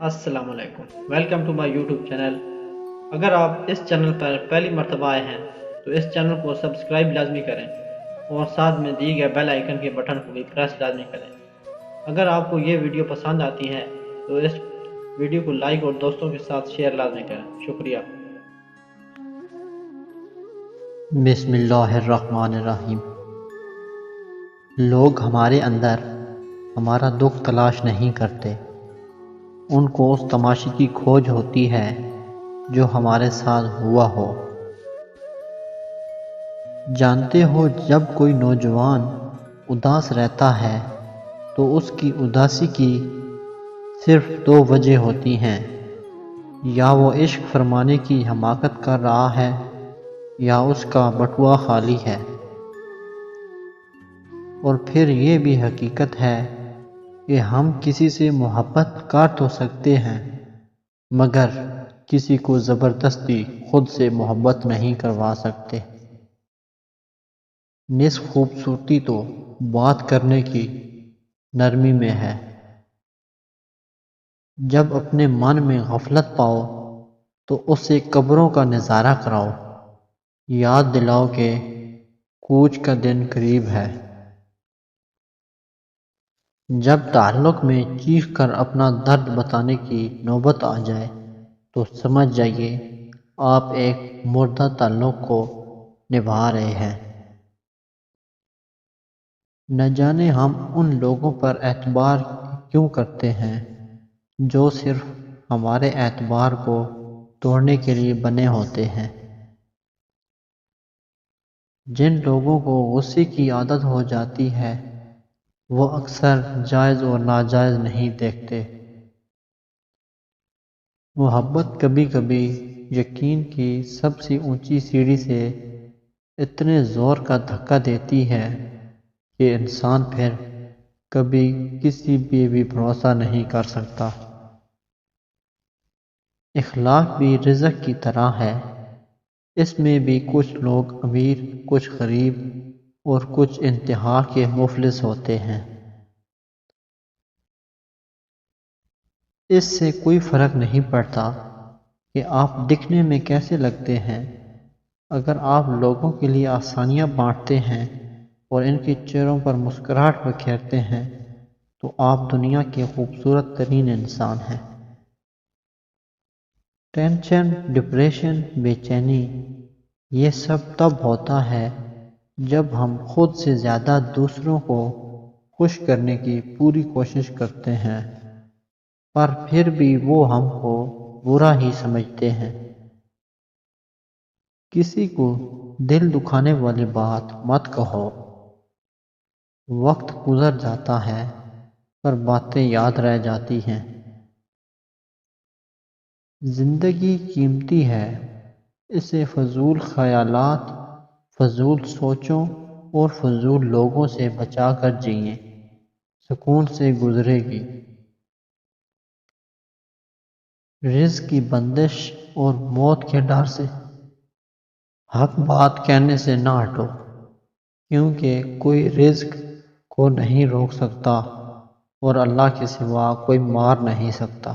السلام علیکم، welcome to my YouTube channel. اگر آپ اس چینل پر پہلی مرتبہ آئے ہیں تو اس چینل کو سبسکرائب لازمی کریں اور ساتھ میں دی گئے بیل آئیکن کے بٹن کو بھی پریس لازمی کریں۔ اگر آپ کو یہ ویڈیو پسند آتی ہے تو اس ویڈیو کو لائک اور دوستوں کے ساتھ شیئر لازمی کریں۔ شکریہ۔ بسم اللہ الرحمن الرحیم۔ لوگ ہمارے اندر ہمارا دکھ تلاش نہیں کرتے، ان کو اس تماشے کی کھوج ہوتی ہے جو ہمارے ساتھ ہوا ہو۔ جانتے ہو، جب کوئی نوجوان اداس رہتا ہے تو اس کی اداسی کی صرف دو وجہ ہوتی ہیں، یا وہ عشق فرمانے کی حماقت کر رہا ہے یا اس کا بٹوا خالی ہے۔ اور پھر یہ بھی حقیقت ہے کہ ہم کسی سے محبت کر تو سکتے ہیں مگر کسی کو زبردستی خود سے محبت نہیں کروا سکتے۔ نصف خوبصورتی تو بات کرنے کی نرمی میں ہے۔ جب اپنے من میں غفلت پاؤ تو اسے قبروں کا نظارہ کراؤ، یاد دلاؤ کہ کوچ کا دن قریب ہے۔ جب تعلق میں چیخ کر اپنا درد بتانے کی نوبت آ جائے تو سمجھ جائیے آپ ایک مردہ تعلق کو نبھا رہے ہیں۔ نہ جانے ہم ان لوگوں پر اعتبار کیوں کرتے ہیں جو صرف ہمارے اعتبار کو توڑنے کے لیے بنے ہوتے ہیں۔ جن لوگوں کو غصے کی عادت ہو جاتی ہے وہ اکثر جائز اور ناجائز نہیں دیکھتے۔ محبت کبھی کبھی یقین کی سب سے اونچی سیڑھی سے اتنے زور کا دھکا دیتی ہے کہ انسان پھر کبھی کسی پہ بھی بھروسہ نہیں کر سکتا۔ اخلاق بھی رزق کی طرح ہے، اس میں بھی کچھ لوگ امیر، کچھ غریب اور کچھ انتہا کے مفلس ہوتے ہیں۔ اس سے کوئی فرق نہیں پڑتا کہ آپ دکھنے میں کیسے لگتے ہیں۔ اگر آپ لوگوں کے لیے آسانیاں بانٹتے ہیں اور ان کے چہروں پر مسکراہٹ بکھیرتے ہیں تو آپ دنیا کے خوبصورت ترین انسان ہیں۔ ٹینشن، ڈپریشن، بے چینی، یہ سب تب ہوتا ہے جب ہم خود سے زیادہ دوسروں کو خوش کرنے کی پوری کوشش کرتے ہیں پر پھر بھی وہ ہم کو برا ہی سمجھتے ہیں۔ کسی کو دل دکھانے والی بات مت کہو، وقت گزر جاتا ہے پر باتیں یاد رہ جاتی ہیں۔ زندگی قیمتی ہے، اسے فضول خیالات، فضول سوچوں اور فضول لوگوں سے بچا کر جئیں، سکون سے گزرے گی۔ رزق کی بندش اور موت کے ڈر سے حق بات کہنے سے نہ ہٹو، کیونکہ کوئی رزق کو نہیں روک سکتا اور اللہ کے سوا کوئی مار نہیں سکتا۔